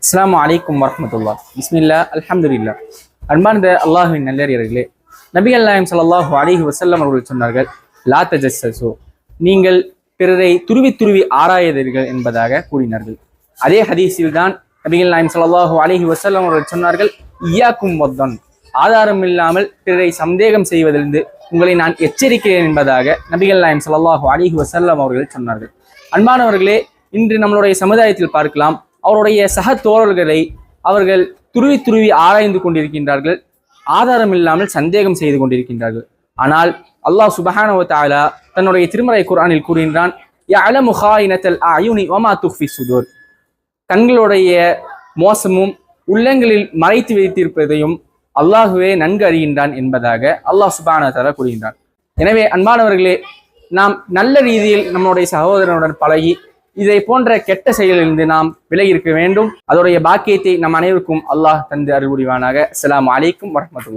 அஸ்ஸலாமு அலைக்கும் வரஹ்மத்துல்லாஹ். பிஸ்மில்லா அல்ஹம்துலில்லாஹ். அன்பார்ந்த அல்லாஹ்வின் நல்லடியார்களே, நபிகள் நாயகம் ஸல்லல்லாஹு அலைஹி வஸல்லம் அவர்கள் சொன்னார்கள், லா தஜஸ்ஸஸு, நீங்கள் பிறரை துருவி துருவி ஆராயாதீர்கள் என்பதாக கூறினார்கள். அதே ஹதீஸில் தான் நபிகள் நாயகம் ஸல்லல்லாஹு அலைஹி வஸல்லம் அவர்கள் சொன்னார்கள், இய்யாக்கும் வத்தன், ஆதாரம் இல்லாமல் பிறரை சந்தேகம் செய்வதிலிருந்து உங்களை நான் எச்சரிக்கிறேன் என்பதாக நபிகள் நாயகம் ஸல்லல்லாஹு அலைஹி வஸல்லம் அவர்கள் சொன்னார்கள். அன்பானவர்களே, இன்று நம்மளுடைய சமுதாயத்தில் பார்க்கலாம், அவருடைய சக தோழர்களை அவர்கள் துருவி துருவி ஆராய்ந்து கொண்டிருக்கின்றார்கள், ஆதாரம் இல்லாமல் சந்தேகம் செய்து கொண்டிருக்கின்றார்கள். ஆனால் அல்லாஹ் சுப்ஹானஹு வ தஆலா தன்னுடைய திருமறை குர்ஆனில் கூறுகின்றான், யஅலமு ஹாயினத்தல் அயுனி வமா துஃபி சுதூர், கண்களுடைய மோசமும் உள்ளங்களில் மறைத்து வைத்திருப்பதையும் அல்லாஹுவே நன்கு அறிகின்றான் என்பதாக அல்லாஹ் சுப்ஹானஹு வ தஆலா கூறுகின்றான். எனவே அன்பானவர்களே, நாம் நல்ல ரீதியில் நம்முடைய சகோதரனுடன் பழகி இதை போன்ற கெட்ட செயலிலிருந்து நாம் விலகி இருக்க வேண்டும். அதோடைய பாக்கியத்தை நம் அனைவருக்கும் அல்லாஹ் தந்து அருள் புரிவானாக. அஸ்ஸலாமு அலைக்கும் வரஹ்மத்துல்லாஹ்.